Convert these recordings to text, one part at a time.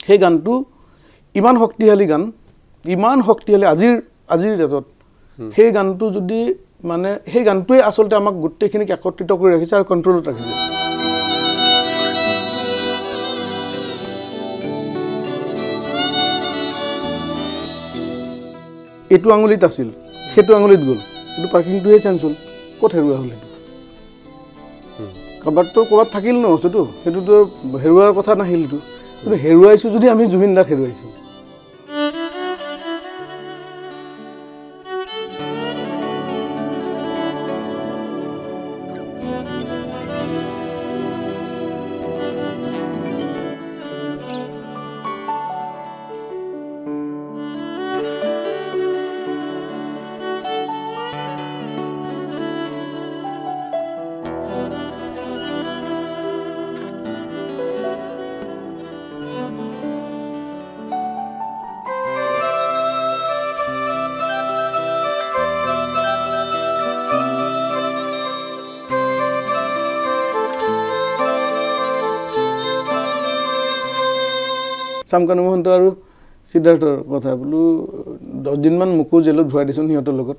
সেই গানটো ইমান শক্তিশালী গান ইমান শক্তিশালী আজিৰ ডেটত সেই গানটো যদি মানে সেই গানটোৱে আচলতে আমাক গোটেইখিনিক একত্ৰিত কৰি ৰাখিছে আৰু কণ্ট্ৰলত ৰাখিছে এইটো আঙুলিত আছিল সেইটো আঙুলিত গ'ল কিন্তু পাৰ্কিংটোহে চেঞ্জ হ'ল ক'ত হেৰুৱা হ'ল সেইটো ক'ৰবাত থাকিল ন বস্তুটো সেইটোতো হেৰুৱাৰ কথা নাহিল এইটো কিন্তু হেৰুৱাইছোঁ যদি আমি জুবিন দাক হেৰুৱাইছোঁ চামকানু মহন্ত আৰু সিদ্ধাৰ্থৰ কথা বোলো 10 দিনমান মোকো জেলত ভৰাই দিছোন সিহঁতৰ লগত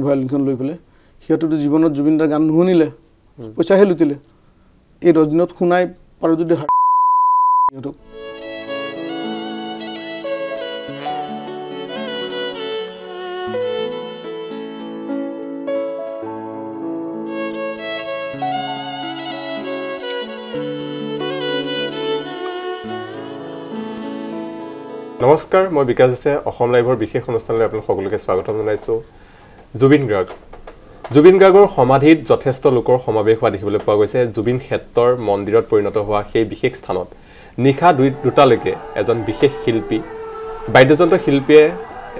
ভায়োলিনখন লৈ পেলাই সিহঁততো জীৱনত জুবিনদাৰ গান নুশুনিলে পইচাহে লুটিলে এই 10 দিনত শুনাই পাৰো যদি সিহঁতক নমস্কাৰ মই বিকাশ আছে অসম লাইভৰ বিশেষ অনুষ্ঠানলৈ আপোনাক সকলোকে স্বাগতম জনাইছো জুবিন গাৰ্গৰ সমাধিত যথেষ্ট লোকৰ সমাবেশ হোৱা দেখিবলৈ পোৱা গৈছে জুবিন ক্ষেত্ৰৰ মন্দিৰত পৰিণত হোৱা সেই বিশেষ স্থানত নিশা দুটালৈকে এজন বিশেষ শিল্পী বাদ্যযন্ত্ৰ শিল্পীয়ে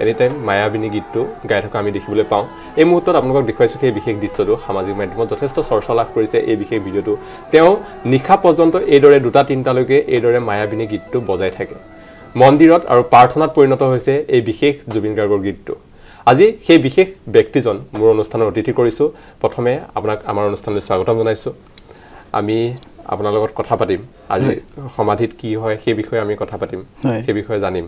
এনিটাইম মায়াবিনী গীতটো গাই থকা আমি দেখিবলৈ পাওঁ এই মুহূৰ্তত আপোনালোকক দেখুৱাইছো সেই বিশেষ দৃশ্যটো সামাজিক মাধ্যমত যথেষ্ট চৰ্চা লাভ কৰিছে এই বিশেষ ভিডিঅ'টো তেওঁ নিশা পৰ্যন্ত এইদৰে 2-3টালৈকে এইদৰে মায়াবিনী গীতটো বজাই থাকে মন্দিৰত আৰু প্ৰাৰ্থনাত পৰিণত হৈছে এই বিশেষ জুবিন গাৰ্গৰ গীতটো আজি সেই বিশেষ ব্যক্তিজন মোৰ অনুষ্ঠানৰ অতিথি কৰিছো প্ৰথমে আপোনাক আমাৰ অনুষ্ঠানলৈ স্বাগতম জনাইছো আমি আপোনাৰ লগত কথা পাতিম আজি সমাধিত কি হয় সেই বিষয়ে আমি কথা পাতিম সেই বিষয়ে জানিম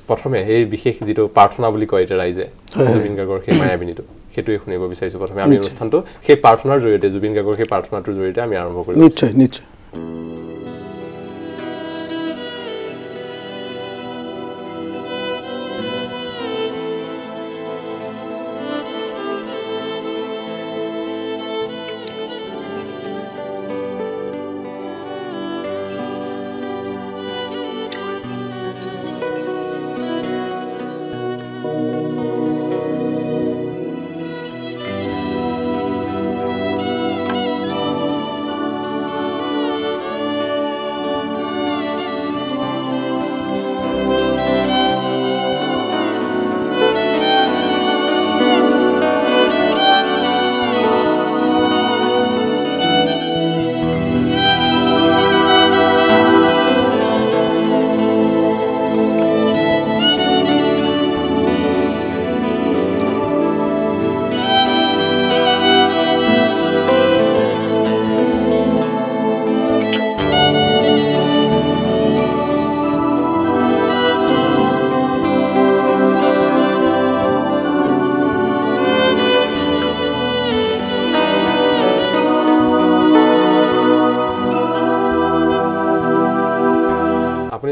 প্ৰথমে এই বিশেষ যেটো প্ৰাৰ্থনা বুলি কয় এটা ৰাইজে জুবিন গাৰ্গৰ সেই মায়াবিনীটো সেইটোৱে শুনিব বিচাৰিছো প্ৰথমে আমি অনুষ্ঠানটো সেই প্ৰাৰ্থনাৰ জৰিয়তে জুবিন গাৰ্গৰ সেই প্ৰাৰ্থনাটোৰ জৰিয়তে আমি আৰম্ভ কৰিম নিশ্চয়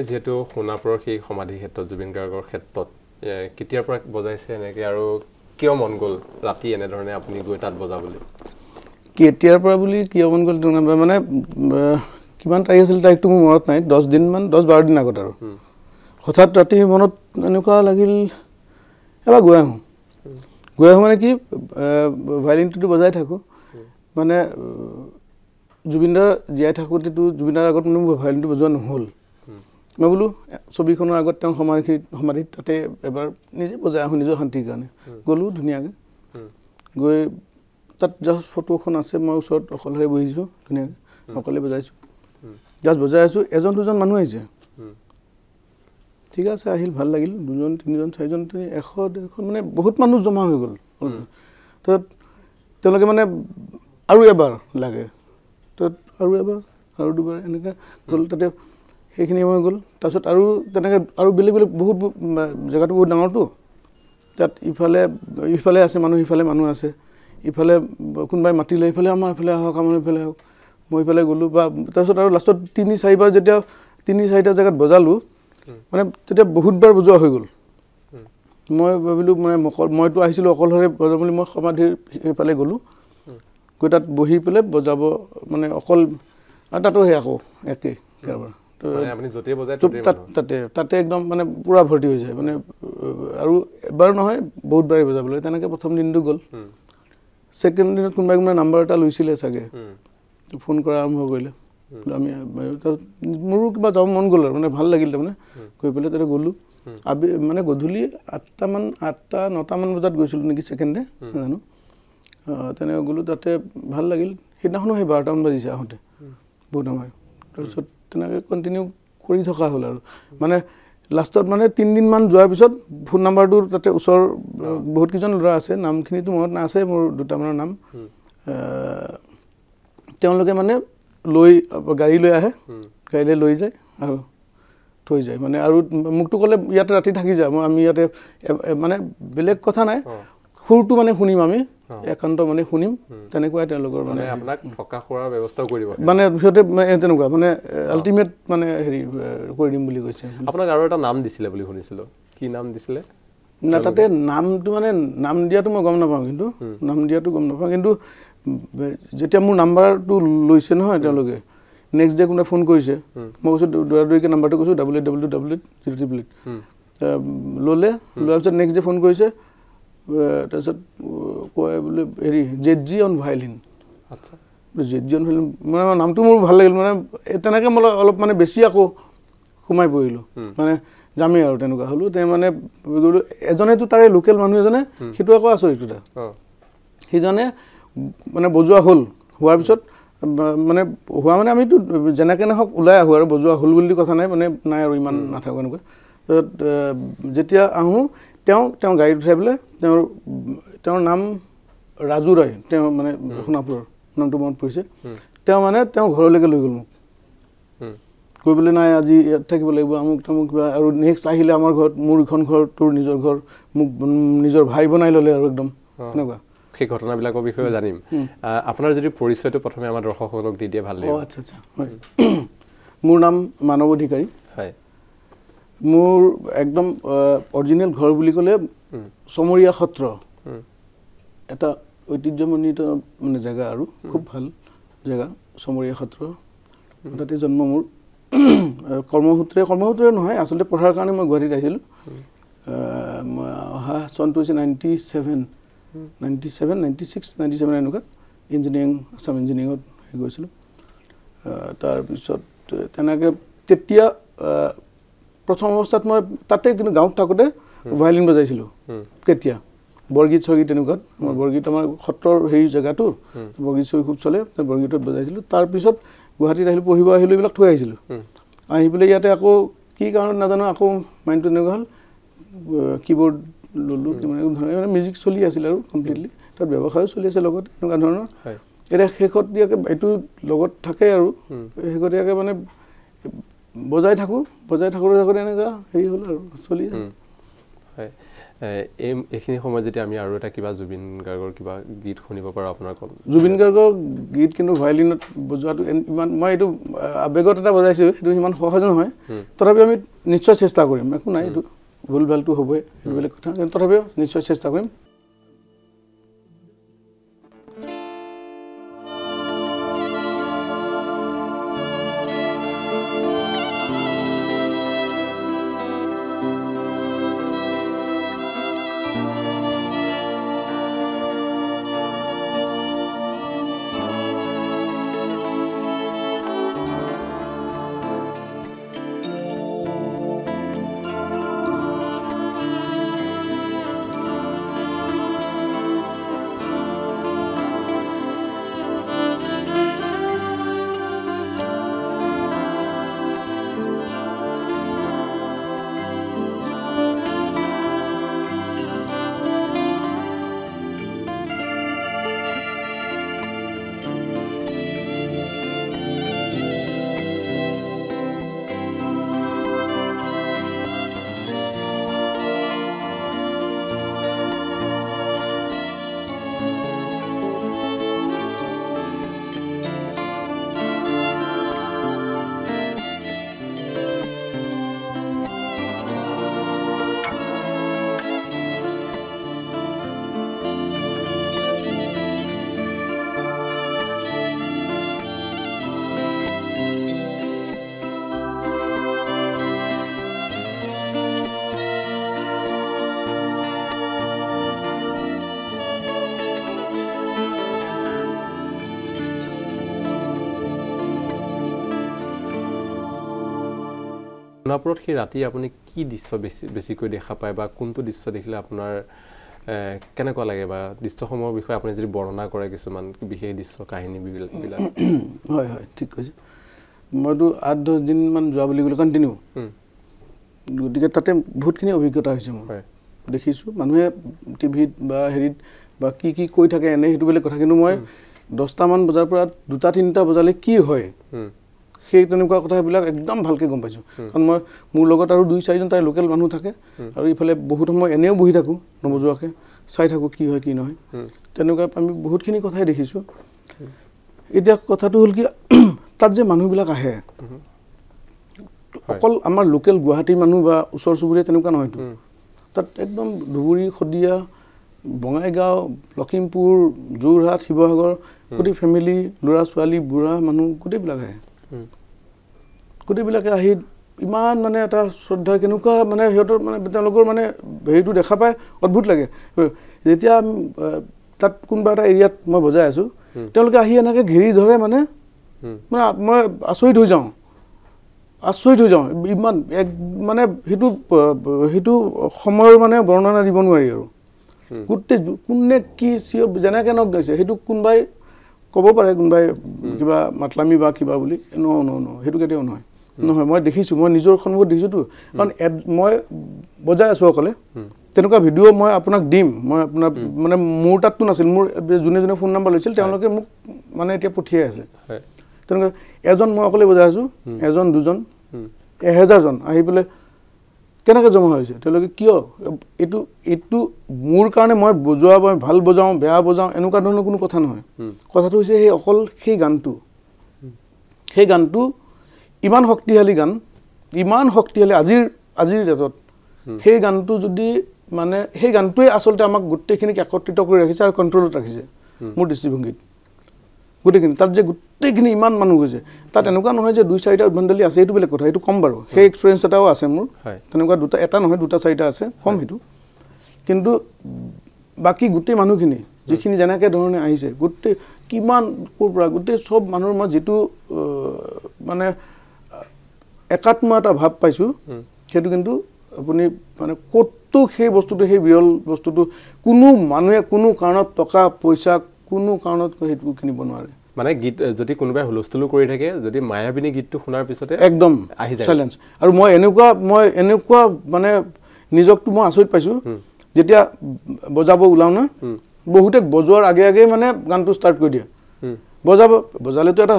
যেটো সোনাপুৰৰ সেই সমাধি ক্ষেত্ৰত জুবিন গাৰ্গৰ ক্ষেত্ৰত কেতিয়াৰ পৰা বজাইছে এনেকৈ আৰু কিয় মন গ'ল ৰাতি এনে ধৰণে আপুনি গৈ তাত বজাবলৈ কেতিয়াৰ পৰা বুলি কিয় মন গ'ল মানে কিমান তাৰিখ আছিল তাৰিখটো মোৰ মনত নাই 10 দিনমান 10-12 দিন আগত আৰু হঠাৎ ৰাতি মনত এনেকুৱা লাগিল এবাৰ গৈ আহোঁ মানে কি ভায়োলিনটো বজাই থাকো মানে জুবিনদাৰ জীয়াই থাকোঁতেতো জুবিনদাৰ আগত কোনো ভায়োলিনটো বজোৱা নহ'ল মই বোলো ছবিখনৰ আগত তেওঁ সমাধিত তাতে এবাৰ নিজে বজাই আহোঁ নিজৰ শান্তিৰ কাৰণে গ'লো ধুনীয়াকৈ গৈ তাত জাষ্ট ফটোখন আছে মই ওচৰত অকলে বহিছোঁ ধুনীয়াকৈ অকলে বজাইছোঁ জাষ্ট বজাই আছোঁ এজন দুজন মানুহ আহিছে ঠিক আছে আহিল ভাল লাগিল 2জন 3জন 4জন 100-150 মানে বহুত মানুহ জমা হৈ গ'ল তো তেওঁলোকে মানে আৰু এবাৰ লাগে তো আৰু এবাৰ আৰু দুবাৰ এনেকৈ গ'ল তাতে সেইখিনি হৈ গ'ল তাৰপিছত আৰু তেনেকৈ আৰু বেলেগ বেলেগ বহুত জেগাটো বহুত ডাঙৰটো তাত ইফালে আছে মানুহ ইফালে মানুহ আছে ইফালে কোনোবাই মাতিলে ইফালে আমাৰ ইফালে আহক আমাৰ ইফালে আহক মই ইফালে গ'লোঁ বা তাৰপিছত আৰু লাষ্টত 3-4বাৰ যেতিয়া 3-4টা জেগাত বজালোঁ মানে তেতিয়া বহুতবাৰ বজোৱা হৈ গ'ল মই ভাবিলোঁ মানে মইতো আহিছিলোঁ অকলশৰে বজাম বুলি মই সমাধিৰ সেইফালে গ'লোঁ গৈ তাত বহি পেলাই বজাব মানে অকল আৰু তাতো সেই আকৌ একেই কাৰোবাৰ তাতে একদম মানে পূৰা ভৰ্তি হৈ যায় মানে আৰু এবাৰ নহয় বহুতবাৰেই বজাবলৈ তেনেকৈ প্ৰথম দিনটো গ'ল ছেকেণ্ড দিনত কোনোবাই নাম্বাৰ এটা লৈছিলে চাগে ফোন কৰা আৰম্ভ কৰিলে আমি মোৰো কিবা যাব মন গ'ল আৰু মানে ভাল লাগিল তাৰমানে গৈ পেলাই তাতে গ'লোঁ মানে গধূলি 8-9টামান বজাত গৈছিলোঁ নেকি ছেকেণ্ড ডে নাজানো তেনেকৈ গ'লোঁ তাতে ভাল লাগিল সেইদিনাখনো সেই 12টামান বাজিছে আহোঁতে বহুত সময় তাৰপিছত তেনেকৈ কণ্টিনিউ কৰি থকা হ'ল আৰু মানে লাষ্টত মানে 3 দিনমান যোৱাৰ পিছত ফোন নাম্বাৰটো তাতে ওচৰৰ বহুতকেইজন ল'ৰা আছে নামখিনিতো মনত আছে মোৰ দুটামানৰ নাম তেওঁলোকে মানে গাড়ী লৈ আহে গাড়ীলৈ লৈ যায় আৰু থৈ যায় মানে আৰু মোকতো ক'লে ইয়াতে ৰাতি থাকি যায় আমি ইয়াতে মানে বেলেগ কথা নাই সুৰটো মানে শুনিম আমি একান্ত মানে শুনিম তেনেকুৱাই তেওঁলোকৰ মানে আপোনাক থকা খোৱাৰ ব্যৱস্থাও কৰিব মানে সিহঁতে তেনেকুৱা মানে আল্টিমেট মানে হেৰি কৰি দিম বুলি কৈছে আপোনাক আৰু এটা নাম দিছিলে বুলি শুনিছিলোঁ কি নাম দিছিলে না তাতে নামটো মানে নাম দিয়াটো মই গম নাপাওঁ কিন্তু কিন্তু যেতিয়া মোৰ নাম্বাৰটো লৈছে নহয় তেওঁলোকে নেক্সট ডে কোনোবাই ফোন কৰিছে মই কৈছোঁ দৌৰাদৌৰিকৈ নাম্বাৰটো কৈছোঁ 8888 ল'লে লোৱাৰ পিছত নেক্সট ডে ফোন কৰিছে তাৰপিছত কয় বোলে হেৰি ZG অন ভায়লিন আচ্ছা ZG অন ভায়লিন মানে নামটো মোৰ ভাল লাগিল মানে তেনেকৈ মই অলপ মানে বেছি আকৌ সোমাই পৰিলোঁ মানে যামেই আৰু তেনেকুৱা হ'লোঁ মানে এজনেতো তাৰে লোকেল মানুহ এজনে সেইটো আকৌ আচৰিত এটা সিজনে মানে বজোৱা হোৱাৰ পিছত মানে হোৱা মানে আমিতো যেনেকৈ নহওক ওলাই আহোঁ আৰু বজোৱা হ'ল বুলি কথা নাই মানে নাই আৰু ইমান নাথাকোঁ এনেকুৱা তাৰপিছত যেতিয়া আহোঁ তেওঁ গাড়ীত উঠাই পেলাই তেওঁৰ নাম ৰাজু ৰায় তেওঁ মানে সোণাপুৰৰ নামটো মনত পৰিছে তেওঁ ঘৰলৈকে লৈ গ'ল মোক গৈ পেলাই নাই আজি ইয়াত থাকিব লাগিব আমুক তামুক কিবা আৰু নেক্সট আহিলে আমাৰ ঘৰত মোৰ ইখন ঘৰ তোৰ নিজৰ ঘৰ মোক নিজৰ ভাই বনাই ল'লে আৰু একদম তেনেকুৱা সেই ঘটনাবিলাকৰ বিষয়ে জানিম আপোনাৰ যদি পৰিচয়টো প্ৰথমে আমাৰ দৰ্শকসকলক দি দিয়ে ভাল লাগিব আচ্ছা হয় মোৰ নাম মানৱ অধিকাৰী হয় মোৰ একদম অৰিজিনেল ঘৰ বুলি ক'লে চমৰীয়া সত্ৰ এটা ঐতিহ্যমণ্ডিত মানে জেগা আৰু খুব ভাল জেগা চমৰীয়া সত্ৰ তাতে জন্ম মোৰ কৰ্মসূত্ৰে নহয় আচলতে পঢ়াৰ কাৰণে মই গুৱাহাটীত আহিছিলোঁ অহা চনটো হৈছে 97 এনেকুৱা ইঞ্জিনিয়াৰিং আছাম ইঞ্জিনিয়াৰিঙত গৈছিলোঁ তাৰপিছত তেনেকৈ তেতিয়া প্ৰথম অৱস্থাত মই তাতে কিন্তু গাঁৱত থাকোঁতে ভায়লিন বজাইছিলোঁ কেতিয়া বৰগীত চৰগীত তেনেকুৱাত মই বৰগীত আমাৰ সত্ৰৰ হেৰি জেগাটো বৰগীত চৰগীত খুব চলে বৰগীতত বজাইছিলোঁ তাৰপিছত গুৱাহাটীত পঢ়িব আহিলোঁ এইবিলাক থৈ আহিছিলোঁ আহি পেলাই ইয়াতে আকৌ কি কাৰণত নাজানো আকৌ মাইণ্ডটো এনেকুৱা হ'ল কীবৰ্ড ল'লোঁ মানে মিউজিক চলি আছিল আৰু কমপ্লিটলি তাত ব্যৱসায়ো চলি আছে লগত এনেকুৱা ধৰণৰ এতিয়া শেহতীয়াকৈ এইটো লগত থাকে আৰু শেহতীয়াকৈ মানে বজাই থাকোঁ এনেকুৱা হেৰি হ'ল আৰু চলি আছে হয় এইখিনি সময়ত যেতিয়া আমি আৰু এটা কিবা জুবিন গাৰ্গৰ কিবা গীত শুনিব পাৰোঁ আপোনাৰ জুবিন গাৰ্গৰ গীত কিন্তু ভায়লিনত বজোৱাটো ইমান মই এইটো আৱেগত এটা বজাইছোঁ সেইটো ইমান সহজ নহয় তথাপিও আমি নিশ্চয় চেষ্টা কৰিম একো নাই এইটো ভুল ভালটো হ'বই সেইটো বেলেগ কথা কিন্তু তথাপিও নিশ্চয় চেষ্টা কৰিম সোণাপুৰত সেই ৰাতি আপুনি কি দৃশ্য বেছিকৈ দেখা পায় বা কোনটো দৃশ্য দেখিলে আপোনাৰ কেনেকুৱা লাগে বা দৃশ্যসমূহৰ বিষয়ে আপুনি যদি বৰ্ণনা কৰে কিছুমান বিশেষ দৃশ্য কাহিনীবিলাক হয় হয় ঠিক কৈছে মইতো 8-10 দিনমান যোৱা বুলি ক'লে কণ্টিনিউ গতিকে তাতে বহুতখিনি অভিজ্ঞতা হৈছে মোৰ দেখিছোঁ মানুহে টিভিত বা হেৰিত বা কি কি কৈ থাকে এনে সেইটো বেলেগ কথা কিন্তু মই 10টামান বজাৰ পৰা 2-3টা বজালৈ কি হয় সেই তেনেকুৱা কথাবিলাক একদম ভালকৈ গম পাইছোঁ কাৰণ মই মোৰ লগত আৰু 2-4জন তাৰ লোকেল মানুহ থাকে আৰু ইফালে বহুত সময় এনেও বহি থাকোঁ নবজোৱাকৈ চাই থাকোঁ কি হয় কি নহয় তেনেকুৱা আমি বহুতখিনি কথাই দেখিছোঁ এতিয়া কথাটো হ'ল কি তাত যে মানুহবিলাক আহে অকল আমাৰ লোকেল গুৱাহাটীৰ মানুহ বা ওচৰ চুবুৰীয়া তেনেকুৱা নহয়তো তাত একদম ধুবুৰী শদিয়া বঙাইগাঁও লখিমপুৰ যোৰহাট শিৱসাগৰ গোটেই ফেমিলি ল'ৰা ছোৱালী বুঢ়া মানুহ গোটেইবিলাকে আহি ইমান মানে এটা শ্ৰদ্ধা কেনেকুৱা মানে সিহঁতৰ মানে তেওঁলোকৰ মানে হেৰিটো দেখা পাই অদ্ভুত লাগে যেতিয়া তাত কোনোবা এটা এৰিয়াত মই বজাই আছোঁ তেওঁলোকে আহি এনেকৈ ঘেৰি ধৰে মানে মই আচৰিত হৈ যাওঁ ইমান মানে সেইটো সময়ৰ মানে বৰ্ণনা দিব নোৱাৰি আৰু গোটেই কোনে কি চিঞৰ যেনেকৈ নক গৈছে সেইটো কোনোবাই ক'ব পাৰে কোনোবাই কিবা মাতলামি বা কিবা বুলি সেইটো কেতিয়াও নহয় মই দেখিছোঁ মই নিজৰ সন্মুখত দেখিছোঁতো কাৰণ মই বজাই আছোঁ অকলে তেনেকুৱা ভিডিঅ' মই আপোনাক দিম মই আপোনাৰ মানে মোৰ তাততো নাছিল মোৰ যোনে যোনে ফোন নম্বৰ লৈছিল তেওঁলোকে মোক মানে এতিয়া পঠিয়াই আছে তেনেকুৱা এজন মই অকলে বজাই আছোঁ এজন দুজন 1000জন আহি পেলাই কেনেকৈ জমা হৈছে তেওঁলোকে কিয় এইটো মোৰ কাৰণে মই বজোৱা মই ভাল বজাওঁ বেয়া বজাওঁ এনেকুৱা ধৰণৰ কোনো কথা নহয় কথাটো হৈছে সেই অকল সেই গানটো ইমান শক্তিশালী গান ইমান শক্তিশালী আজিৰ ডেটত সেই গানটো যদি মানে সেই গানটোৱে আচলতে আমাক গোটেইখিনিক একত্ৰিত কৰি ৰাখিছে আৰু কণ্ট্ৰলত ৰাখিছে মোৰ দৃষ্টিভংগীত গোটেইখিনি তাত যে গোটেইখিনি ইমান মানুহ গৈছে তাত এনেকুৱা নহয় যে 2-4টা উদ্ভণ্ডালি আছে এইটো বেলেগ কথা এইটো কম বাৰু সেই এক্সপিৰিয়েঞ্চ এটাও আছে মোৰ তেনেকুৱা এটা নহয় 2-4টা আছে কম সেইটো কিন্তু বাকী গোটেই মানুহখিনি যিখিনি যেনেকৈ ধৰণে আহিছে গোটেই কিমান ক'ৰ পৰা গোটেই চব মানুহৰ মই যিটো মানে একাত্ম এটা ভাৱ পাইছোঁ সেইটো কিন্তু আপুনি মানে ক'তো সেই বস্তুটো সেই বিৰল বস্তুটো কোনো মানুহে কোনো কাৰণত টকা পইচা কোনো কাৰণত সেইটো কিনিব নোৱাৰে মানে গীত যদি কোনোবাই হুলস্থুলো কৰি থাকে যদি মায়াবিনী গীতটো শুনাৰ পিছতে একদম আহি যায় সাইলেন্স আৰু মই এনেকুৱা মানে নিজকটো মই আচৰিত পাইছোঁ যেতিয়া বজাব ওলাও না বহুতে বজোৱাৰ আগে মানে গানটো ষ্টাৰ্ট কৰি দিয়ে বজালেতো এটা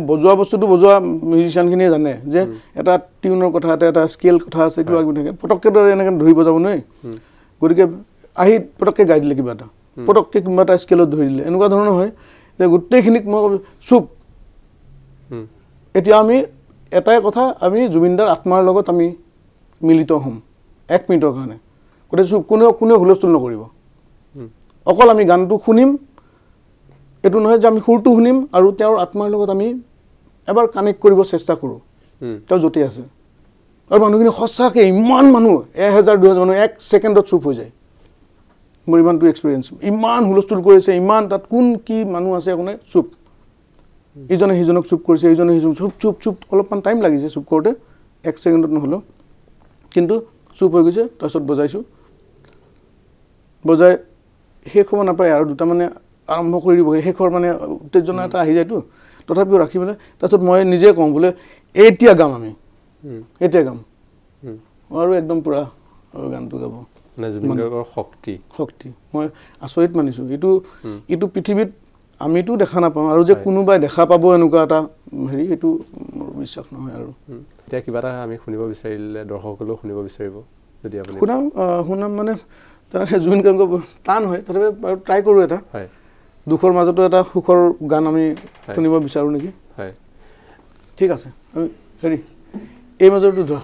বজোৱা বস্তুটো বজোৱা মিউজিচিয়ানখিনিয়ে জানে যে এটা টিউনৰ কথা এটা স্কেল কথা আছে কিবা কিবি থাকে পটককৈ এনেকৈ ধৰি বজাব নোৱাৰি গতিকে আহি পটককৈ গাই দিলে কিবা এটা পটককৈ কিবা এটা স্কেলত ধৰি দিলে এনেকুৱা ধৰণৰ হয় যে গোটেইখিনিক মই চুপ এতিয়া আমি এটাই কথা আমি জুবিনদাৰ আত্মাৰ লগত আমি মিলিত হ'ম 1 মিনিটৰ কাৰণে গতিকে চুপ কোনেও হুলস্থুল নকৰিব অকল আমি গানটো শুনিম এইটো নহয় যে আমি সুৰটো শুনিম আৰু তেওঁৰ আত্মাৰ লগত আমি এবাৰ কানেক্ট কৰিব চেষ্টা কৰোঁ তেওঁ য'তে আছে আৰু মানুহখিনি সঁচাকৈ ইমান মানুহ 1000-2000 মানুহ 1 ছেকেণ্ডত চুপ হৈ যায় মোৰ ইমানটো এক্সপিৰিয়েঞ্চ ইমান হুলস্থুল কৰিছে ইমান তাত কোন কি মানুহ আছে কোনে চুপ ইজনে সিজনক চুপ কৰিছে ইজনে সিজনক চুপ অলপমান টাইম লাগিছে চুপ কৰোঁতে 1 ছেকেণ্ডত নহ'লেও কিন্তু চুপ হৈ গৈছে তাৰপিছত বজাই শেষ হ'ব নাপায় আৰু দুটা মানে আৰম্ভ কৰি দিব শেষৰ মানে উত্তেজনা এটা আহি যায়তো তথাপিও ৰাখি পেলাই তাৰপিছত মই নিজে কওঁ বোলে এতিয়া গাম আমি আৰু একদম পূৰা গানটো গাব জুবিনদাৰ শক্তি মই আচৰিত মানিছোঁ এইটো পৃথিৱীত আমিতো দেখা নাপাওঁ আৰু যে কোনোবাই দেখা পাব এনেকুৱা এটা হেৰি সেইটো মোৰ বিশ্বাস নহয় আৰু এতিয়া কিবা এটা আমি শুনিব বিচাৰিলে দৰ্শকসকলেও শুনিব বিচাৰিব যদি আপুনি শুনাম মানে তেনেকৈ জুবিন গাৰ্গক টান হয় তথাপি বাৰু ট্ৰাই কৰোঁ এটা দুখৰ মাজতো এটা সুখৰ গান আমি শুনিব বিচাৰোঁ নেকি ঠিক আছে আমি হেৰি এই মাজতো ধৰা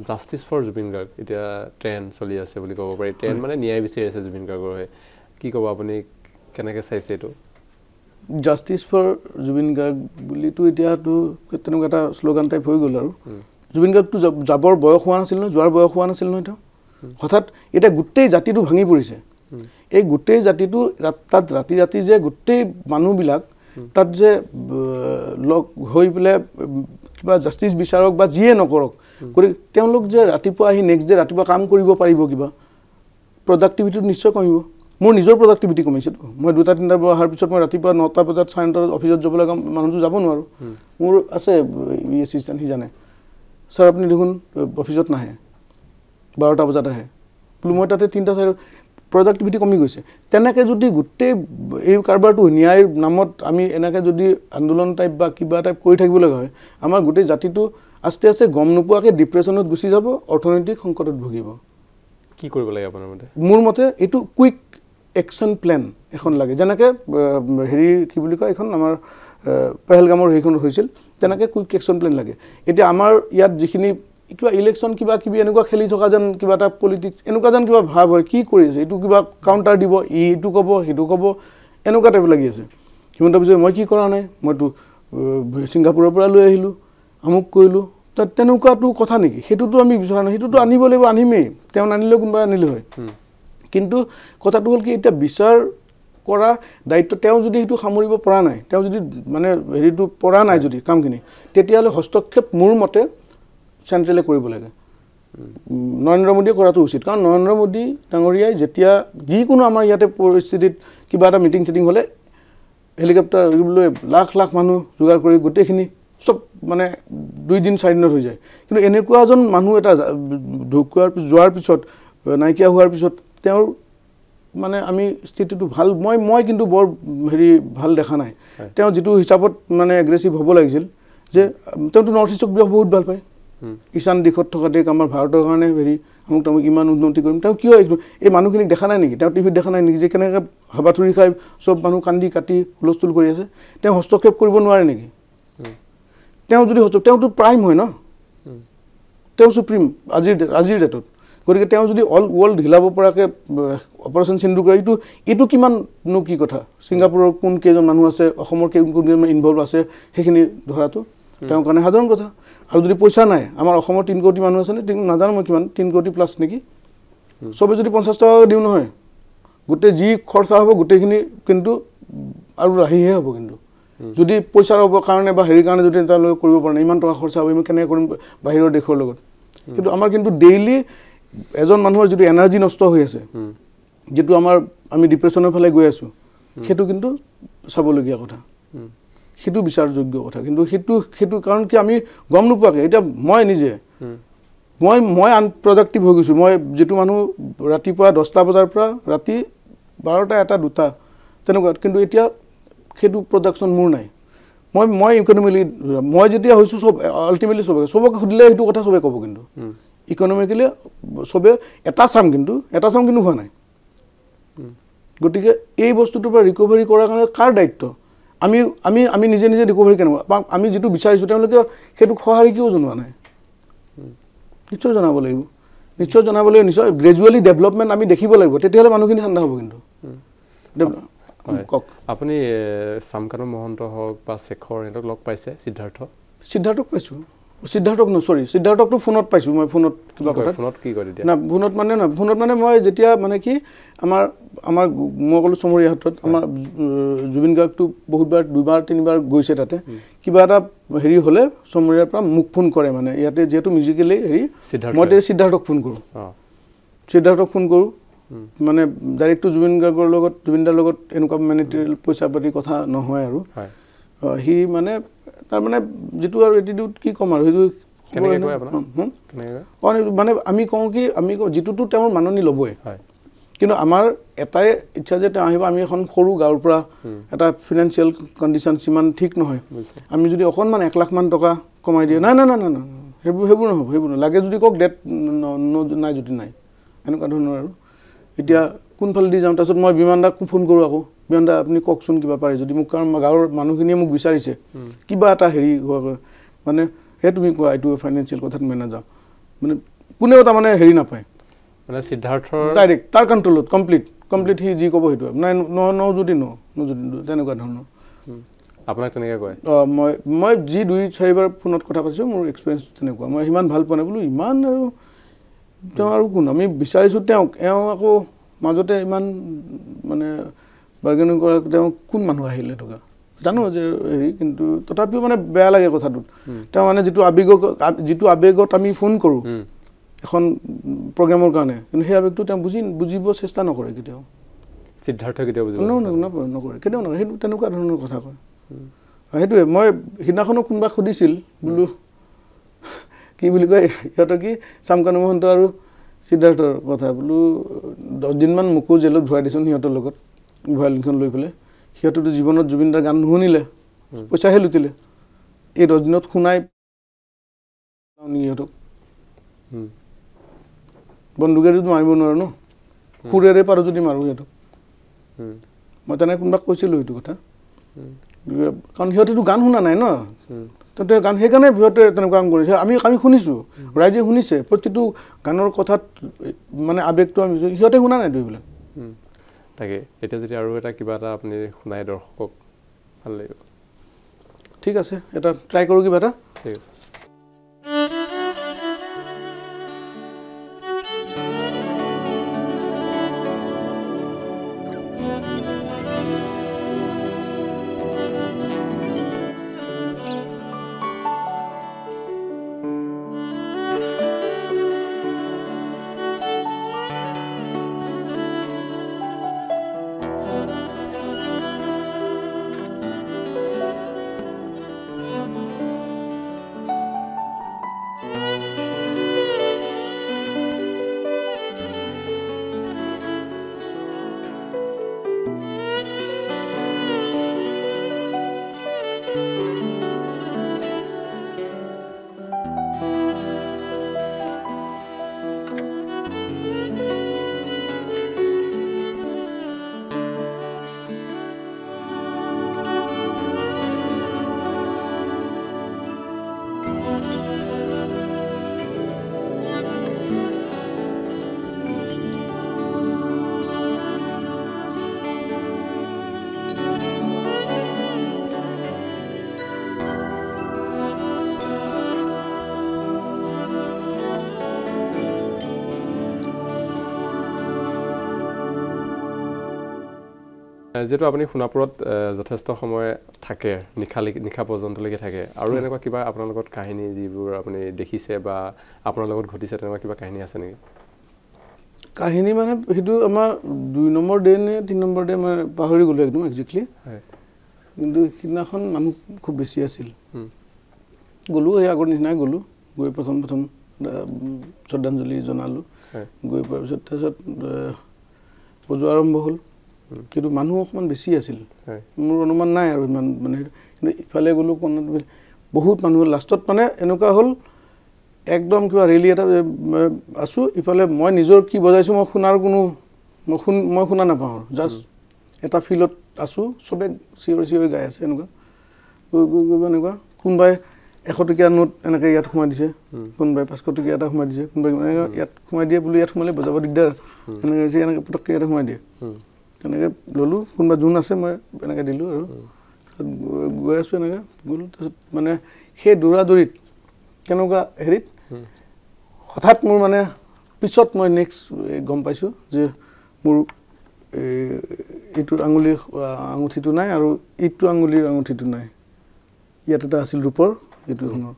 জাষ্টিছ ফৰ জুবিন গাৰ্গ এতিয়া ট্ৰেণ্ড চলি আছে বুলি ক'ব পাৰি ট্ৰেণ্ড মানে ন্যায় বিচাৰি আছে জুবিন গাৰ্গৰ হৈ কি ক'ব আপুনি কেনেকৈ চাইছে এইটো জাষ্টিছ ফৰ জুবিন গাৰ্গ বুলিতো এতিয়াতো তেনেকুৱা এটা শ্লোগান টাইপ হৈ গ'ল আৰু জুবিন গাৰ্গটো যাবৰ বয়স হোৱা নাছিল নহয় যোৱাৰ বয়স হোৱা নাছিল নহয় তেওঁ হঠাৎ এতিয়া গোটেই জাতিটো ভাঙি পৰিছে এই গোটেই জাতিটো তাত ৰাতি ৰাতি যে গোটেই মানুহবিলাক তাত যে লগ হৈ পেলাই কিবা জাষ্টিছ বিচাৰক বা যিয়ে নকৰক গতিকে তেওঁলোক যে ৰাতিপুৱা আহি নেক্সট ডে ৰাতিপুৱা কাম কৰিব পাৰিব কিবা প্ৰডাক্টিভিটিটো নিশ্চয় কমিব মোৰ নিজৰ প্ৰডাক্টিভিটি কমিছে মই 2-3 বজা অহাৰ পিছত মই ৰাতিপুৱা 9টা বজাত 9:30 অফিচত যাব লগা মানুহটো যাব নোৱাৰোঁ মোৰ আছে এছিষ্টেণ্ট সি জানে ছাৰ আপুনি দেখোন অফিচত নাহে 12টা বজাত আহে বোলো মই তাতে 3টা-4 প্ৰডাক্টিভিটি কমি গৈছে তেনেকৈ যদি গোটেই এই কাৰবাৰটো ন্যায়ৰ নামত আমি এনেকৈ যদি আন্দোলন টাইপ বা কিবা টাইপ কৰি থাকিব লগা হয় আমাৰ গোটেই জাতিটো আস্তে আস্তে গম নোপোৱাকৈ ডিপ্ৰেশ্যনত গুচি যাব অৰ্থনৈতিক সংকটত ভুগিব কি কৰিব লাগে আপোনাৰ মতে মোৰ মতে এইটো কুইক একশ্যন প্লেন এখন লাগে যেনেকৈ হেৰি কি বুলি কয় এখন আমাৰ পেহেলগামৰ সেইখন হৈছিল তেনেকৈ কুইক একশ্যন প্লেন লাগে এতিয়া আমাৰ ইয়াত যিখিনি কিবা ইলেকশ্যন কিবা কিবি এনেকুৱা খেলি থকা যেন কিবা এটা পলিটিক্স এনেকুৱা যেন কিবা ভাৱ হয় কি কৰি আছে এইটো কিবা কাউণ্টাৰ দিব এইটো ক'ব সেইটো ক'ব এনেকুৱা টাইপ লাগি আছে হিমন্ত বিশ্ব মই কি কৰা নাই মইতো ছিংগাপুৰৰ পৰা লৈ আহিলোঁ আমুক কৰিলোঁ তাত তেনেকুৱাটো কথা নেকি সেইটোতো আমি বিচৰা নাই সেইটোতো আনিব লাগিব আনিমেই তেওঁ নানিলেও কোনোবাই আনিলে হয় কিন্তু কথাটো হ'ল কি এতিয়া বিচাৰ কৰা দায়িত্ব তেওঁ যদি সেইটো সামৰিব পৰা নাই তেওঁ যদি মানে হেৰিটো পৰা নাই যদি কামখিনি তেতিয়াহ'লে হস্তক্ষেপ মোৰ মতে চেণ্ট্ৰেলে কৰিব লাগে নৰেন্দ্ৰ মোদীয়ে কৰাটো উচিত কাৰণ নৰেন্দ্ৰ মোদী ডাঙৰীয়াই যেতিয়া যিকোনো আমাৰ ইয়াতে পৰিস্থিতিত কিবা এটা মিটিং চিটিং হ'লে হেলিকপ্টাৰ লৈ লাখ লাখ মানুহ যোগাৰ কৰি গোটেইখিনি চব মানে 2 দিন 4 দিনত হৈ যায় কিন্তু এনেকুৱা এজন মানুহ এটা ঢুকুৱাৰ যোৱাৰ পিছত নাইকিয়া হোৱাৰ পিছত তেওঁৰ মানে আমি স্থিতিটো ভাল মই কিন্তু বৰ হেৰি ভাল দেখা নাই তেওঁ যিটো হিচাপত মানে এগ্ৰেছিভ হ'ব লাগিছিল যে তেওঁতো নৰ্থ ইষ্টক বহুত ভাল পায় ঈশান দিশত থকা দেশ আমাৰ ভাৰতৰ কাৰণে হেৰি আমুক তামুক ইমান উন্নতি কৰিম তেওঁ কিয় এই মানুহখিনিক দেখা নাই নেকি তেওঁ টিভিত দেখা নাই নেকি যে কেনেকৈ হাবাথুৰি খাই চব মানুহ কান্দি কাটি হুলস্থুল কৰি আছে তেওঁ হস্তক্ষেপ কৰিব নোৱাৰে নেকি তেওঁ যদি তেওঁতো প্ৰাইম হয় ন তেওঁ সুপ্ৰিম আজিৰ ডেটত গতিকে তেওঁ যদি অল ৱৰ্ল্ড হিলাব পৰাকৈ অপাৰেশ্যন সিন্ধু কৰে এইটো কিমাননো কি কথা ছিংগাপুৰৰ কোন কেইজন মানুহ আছে অসমৰ কোনজন ইনভলভ আছে সেইখিনি ধৰাটো তেওঁৰ কাৰণে সাধাৰণ কথা আৰু যদি পইচা নাই আমাৰ অসমৰ 3 কোটি মানুহ আছে নে নাজানো মই কিমান 3 কোটি প্লাছ নেকি চবে যদি 50 টকা দিওঁ নহয় গোটেই যি খৰচা হ'ব গোটেইখিনি কিন্তু আৰু ৰাহিহে হ'ব কিন্তু যদি পইচাৰ কাৰণে বা হেৰিৰ কাৰণে যদি এটা লৈ কৰিব পৰা নাই ইমান টকা খৰচা হ'ব আমি কেনেকৈ কৰিম বাহিৰৰ দেশৰ লগত কিন্তু আমাৰ কিন্তু ডেইলি এজন মানুহৰ যিটো এনাৰ্জি নষ্ট হৈ আছে যেটো আমি ডিপ্ৰেশ্যনৰ ফালে গৈ আছোঁ সেইটো কিন্তু চাবলগীয়া কথা সেইটো বিচাৰযোগ্য কথা কিন্তু সেইটো কাৰণ কি আমি গম নোপোৱাকৈ এতিয়া মই নিজে মই আনপ্ৰডাক্টিভ হৈ গৈছোঁ মই যেটো মানুহ ৰাতিপুৱা 10টা বজাৰ পৰা ৰাতি 12টা 1টা 2টা তেনেকুৱা কিন্তু এতিয়া সেইটো প্ৰডাকশ্যন মোৰ নাই মই ইকনমিকেলি মই যেতিয়া হৈছোঁ চব আল্টিমেটলি চবকে সুধিলে সেইটো কথা চবে ক'ব কিন্তু ইকনমিকেলি চবে এটা চাম কিন্তু হোৱা নাই গতিকে এই বস্তুটোৰ পৰা ৰিকভাৰী কৰাৰ কাৰণে কাৰ দায়িত্ব আমি নিজে ৰিকভাৰী কেনেকুৱা আমি যিটো বিচাৰিছোঁ তেওঁলোকে সেইটোক সঁহাৰি কিয় জনোৱা নাই নিশ্চয় জনাব লাগিব নিশ্চয় গ্ৰেজুৱেলি ডেভেলপমেণ্ট আমি দেখিব লাগিব তেতিয়াহ'লে মানুহখিনি ঠাণ্ডা হ'ব কিন্তু কওক আপুনি চামকানু মহন্ত হওক বা শেখৰ সিহঁতক লগ পাইছে সিদ্ধাৰ্থক পাইছোঁ সিদ্ধাৰ্থকটো ফোনত পাইছোঁ মই ফোনত কিবা কথা ফোনত কি কৰে না ফোনত মানে মই যেতিয়া মানে কি আমাৰ মই ক'লোঁ চমৰীয়া হাতত আমাৰ জুবিন গাৰ্গটো বহুতবাৰ 2বাৰ 3বাৰ গৈছে তাতে কিবা এটা হেৰি হ'লে চমৰীয়াৰ পৰা মোক ফোন কৰে মানে ইয়াতে যিহেতু মিউজিকেলি হেৰি মই সিদ্ধাৰ্থক ফোন কৰোঁ মানে ডাইৰেক্টটো জুবিন গাৰ্গৰ লগত জুবিনদাৰ লগত এনেকুৱা মেনিটেৰিয়েল পইচা পাতি কথা নহয় আৰু সি মানে তাৰ মানে যিটো আৰু এটিটিউড কি ক'ম আৰু সেইটো মানে আমি কওঁ কি যিটোতো তেওঁৰ মাননি ল'বই কিন্তু আমাৰ এটাই ইচ্ছা যে তেওঁ আহিব আমি এখন সৰু গাঁৱৰ পৰা এটা ফিনান্সিয়েল কণ্ডিশ্যন সিমান ঠিক নহয় আমি যদি অকণমান 1 লাখ মান টকা কমাই দিয়ে নাই সেইবোৰ নহ'ব লাগে যদি কওক ডেট নাই যদি নাই এনেকুৱা ধৰণৰ আৰু এতিয়া কোনফালেদি যাওঁ তাৰপিছত মই বিমানদাক ফোন কৰোঁ আকৌ বিমানদা আপুনি কওকচোন কিবা পাৰে যদি মোক কাৰণ গাঁৱৰ মানুহখিনিয়ে মোক বিচাৰিছে কিবা এটা হেৰি মানে তুমি কোৱা এইটো ফাইনেন্সিয়েল কথাত মই নাযাওঁ মানে কোনেও তাৰমানে হেৰি নাপায় মানে সিদ্ধাৰ্থৰ ডাইৰেক্ট তাৰ কণ্ট্ৰলত কমপ্লিট সি যি ক'ব সেইটো নাই ন যদি তেনেকুৱা ধৰণৰ আপোনাক তেনেকৈ কয় মই যি 2-4বাৰ ফোনত কথা পাতিছোঁ মোৰ এক্সপিৰিয়েঞ্চ তেনেকুৱা মই সিমান ভাল পোৱা নাই বোলো ইমান আৰু তেওঁ আৰু কোন আমি বিচাৰিছোঁ এওঁ আকৌ মাজতে ইমান মানে বাৰ্গেনিং কৰা তেওঁ কোন মানুহ আহিলে থকা জানো যে হেৰি কিন্তু তথাপিও মানে বেয়া লাগে কথাটোত তেওঁ মানে যিটো আৱেগত আমি ফোন কৰোঁ এখন প্ৰগ্ৰেমৰ কাৰণে কিন্তু সেই আৱেগটো তেওঁ বুজিব চেষ্টা নকৰে কেতিয়াও সিদ্ধাৰ্থ কেতিয়াও বুজিব নকৰে কেতিয়াও নকৰে সেইটো তেনেকুৱা ধৰণৰ কথা কয় সেইটোৱে মই সিদিনাখনো কোনোবা সুধিছিল বোলো কি বুলি কয় সিহঁতৰ কি চামকানু মহন্ত আৰু সিদ্ধাৰ্থৰ কথা বোলো 10 দিনমান মোকো জেলত ভৰাই দিছোঁ সিহঁতৰ লগত ভায়লিনখন লৈ পেলাই সিহঁতেতো জীৱনত জুবিন দাৰ গান নুশুনিলে পইচাহে লুটিলে এই 10 দিনত শুনাই সিহঁতক বন্দুকেৰেতো মাৰিব নোৱাৰো ন সুৰেৰে পাৰোঁ যদি মাৰোঁ সিহঁতক মই তেনেকৈ কোনোবাক কৈছিলোঁ এইটো কথা কাৰণ সিহঁতেতো গান শুনা নাই ন তেন্তে গান সেইকাৰণে সিহঁতে তেনেকুৱা কাম কৰিছে আমি শুনিছোঁ ৰাইজে শুনিছে প্ৰতিটো গানৰ কথাত মানে আৱেগটো আমি সিহঁতে শুনা নাইতো এইবিলাক তাকে এতিয়া যদি আৰু এটা কিবা এটা আপুনি শুনাই দৰ্শকক ভাল লাগিব ঠিক আছে এটা ট্ৰাই কৰোঁ কিবা এটা ঠিক আছে যেহেতু আপুনি সোণাপুৰত যথেষ্ট সময় থাকে নিশা পৰ্যন্তলৈকে থাকে আৰু এনেকুৱা কিবা আপোনাৰ লগত কাহিনী যিবোৰ আপুনি দেখিছে বা আপোনাৰ লগত ঘটিছে তেনেকুৱা কিবা কাহিনী আছে নেকি কাহিনী মানে সেইটো আমাৰ 2 নম্বৰ ডে নে 3 নম্বৰ ডে মই পাহৰি গ'লোঁ একদম একজেক্টলি কিন্তু সিদিনাখন মানুহ খুব বেছি আছিল গ'লোঁ সেই আগৰ নিচিনাই গ'লোঁ গৈ প্ৰথম শ্ৰদ্ধাঞ্জলি জনালোঁ গৈ পোৱাৰ পিছত তাৰপিছত বজোৱা আৰম্ভ হ'ল কিন্তু মানুহ অকণমান বেছি আছিল মোৰ অনুমান নাই আৰু ইমান মানে কিন্তু ইফালে গ'লোঁ বহুত মানুহ লাষ্টত মানে এনেকুৱা হ'ল একদম কিবা ৰেলী এটা আছোঁ ইফালে মই নিজৰ কি বজাইছোঁ মই শুনাৰ কোনো মই শুনা নাপাওঁ আৰু জাষ্ট এটা ফিল্ডত আছোঁ চবে চিঞৰি গাই আছে এনেকুৱা গৈ এনেকুৱা কোনোবাই 100 টকীয়া নোট এনেকৈ ইয়াত সোমাই দিছে কোনোবাই 500 টকীয়া এটা সোমাই দিছে কোনোবাই ইয়াত সোমাই দিয়ে বুলি ইয়াত সোমালে বজাব দিগদাৰ এনেকৈ হৈছে এনেকৈ পটককৈ ইয়াতে সোমাই দিয়ে তেনেকৈ ল'লোঁ কোনোবা যোন আছে মই এনেকৈ দিলোঁ আৰু গৈ আছোঁ এনেকৈ গ'লোঁ তাৰপিছত মানে সেই দৌৰাদৌৰিত কেনেকুৱা হেৰিত হঠাৎ মোৰ মানে পিছত মই নেক্সট গম পাইছোঁ যে মোৰ এইটো আঙুঠিটো নাই আৰু এইটো আঙুলিৰ আঙুঠিটো নাই ইয়াত এটা আছিল ৰূপৰ এইটো সোণৰ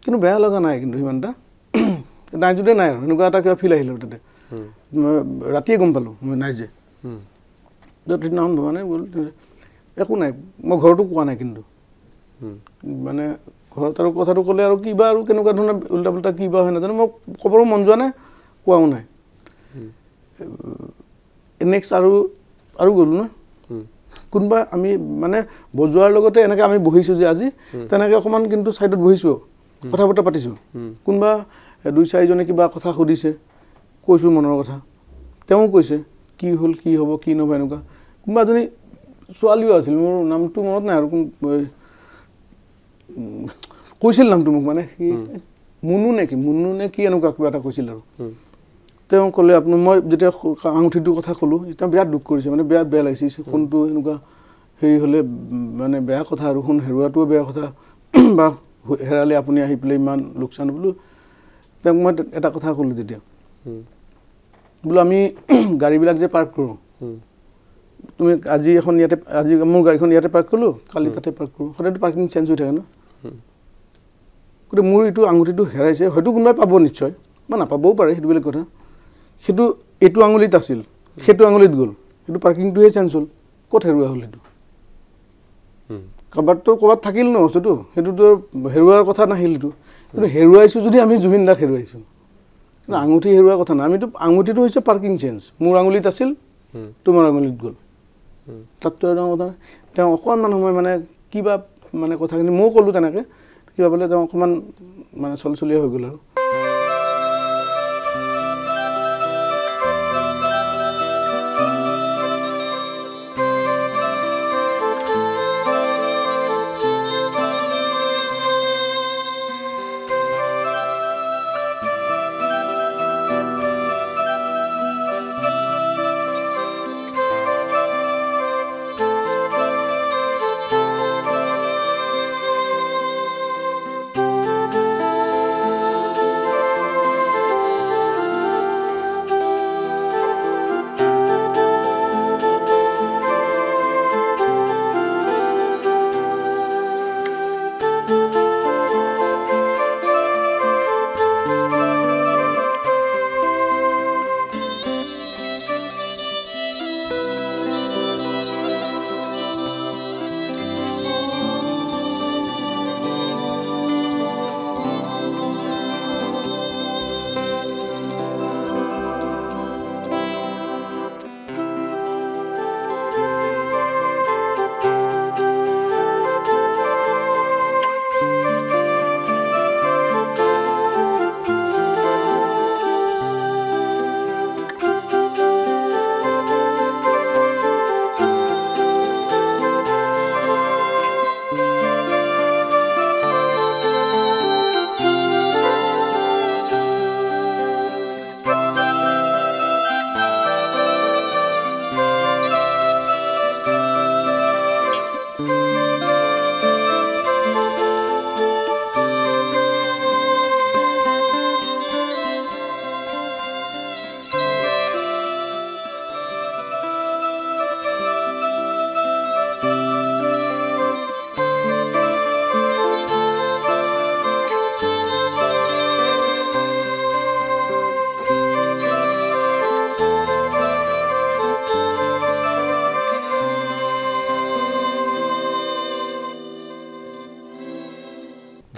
কিন্তু বেয়া লগা নাই কিন্তু সিমান এটা নাই যদি নাই আৰু এনেকুৱা এটা কিবা ফিল আহিল আৰু তাতে মই ৰাতিয়ে গম পালোঁ মই নাই যে সিদিনাখন ভবা নাই বোলো একো নাই মই ঘৰতো কোৱা নাই কিন্তু মানে ঘৰত আৰু কথাটো ক'লে আৰু কিবা আৰু কেনেকুৱা ধৰণৰ উল্টা পুল্টা কিবা হয় নাজানো মই ক'বৰো মন যোৱা নাই কোৱাও নাই নেক্সট আৰু গ'লোঁ ন কোনোবা আমি মানে বজোৱাৰ লগতে এনেকৈ আমি বহিছোঁ যে আজি তেনেকৈ অকণমান কিন্তু ছাইডত বহিছোঁ কথা বতৰা পাতিছোঁ কোনোবা 2-4জনে কিবা কথা সুধিছে কৈছোঁ মনৰ কথা তেওঁ কৈছে কি হ'ল কি হ'ব কি নহ'ব এনেকুৱা কোনোবা এজনী ছোৱালীও আছিল মোৰ নামটো মনত নাই আৰু কৈছিল নামটো মোক মানে কি মুনু নে কি এনেকুৱা কিবা এটা কৈছিল আৰু তেওঁ ক'লে আপোনাৰ মই যেতিয়া আঙুঠিটোৰ কথা ক'লোঁ তেওঁ বিৰাট দুখ কৰিছে মানে বিৰাট বেয়া লাগিছে কোনটো এনেকুৱা হেৰি হ'লে মানে বেয়া কথা আৰু সোণ হেৰুৱাটোও বেয়া কথা বা হেৰালে আপুনি আহি পেলাই ইমান লোকচান বোলো তেওঁক মই এটা কথা ক'লোঁ তেতিয়া বোলো আমি গাড়ীবিলাক যে পাৰ্ক কৰোঁ তুমি আজি এখন ইয়াতে আজি মোৰ গাড়ীখন ইয়াতে পাৰ্ক কৰিলোঁ কালি তাতে পাৰ্ক কৰোঁ সদায়তো পাৰ্কিং চেঞ্জ হৈ থাকে ন গতিকে মোৰ এইটো আঙুঠিটো হেৰাইছে হয়তো কোনোবাই পাব নিশ্চয় বা নাপাবও পাৰে সেইটো বেলেগ কথা সেইটো এইটো আঙুলিত আছিল সেইটো আঙুলিত গ'ল সেইটো পাৰ্কিংটোহে চেঞ্জ হ'ল ক'ত হেৰুৱা হ'ল সেইটো ক'ৰবাত থাকিল ন বস্তুটো সেইটোতো হেৰুৱাৰ কথা নাহিল সেইটো কিন্তু হেৰুৱাইছোঁ যদি আমি জুবিন দাক হেৰুৱাইছোঁ কিন্তু আঙুঠি হেৰুৱাৰ কথা নাই আমিতো আঙুঠিটো হৈছে পাৰ্কিং চেঞ্জ মোৰ আঙুলিত আছিল তোমাৰ আঙুলিত গ'ল তাততো আৰু কথা তেওঁ অকণমান সময় মানে কিবা মানে কথাখিনি ময়ো ক'লোঁ তেনেকৈ কিবা বোলে তেওঁ অকণমান মানে চলচলীয়া হৈ গ'ল আৰু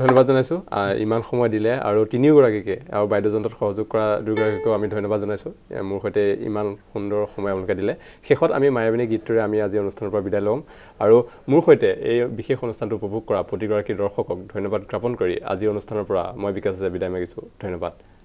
ধন্যবাদ জনাইছোঁ ইমান সময় দিলে আৰু তিনিওগৰাকীকে আৰু বাদ্যযন্ত্ৰত সহযোগ কৰা দুয়োগৰাকীকো আমি ধন্যবাদ জনাইছোঁ মোৰ সৈতে ইমান সুন্দৰ সময় আপোনালোকে দিলে শেষত আমি মায়াবিনী গীতটোৰে আমি আজি অনুষ্ঠানৰ পৰা বিদায় ল'ম আৰু মোৰ সৈতে এই বিশেষ অনুষ্ঠানটো উপভোগ কৰা প্ৰতিগৰাকী দৰ্শকক ধন্যবাদ জ্ঞাপন কৰি আজি অনুষ্ঠানৰ পৰা মই বিকাশ বিদায় মাগিছোঁ ধন্যবাদ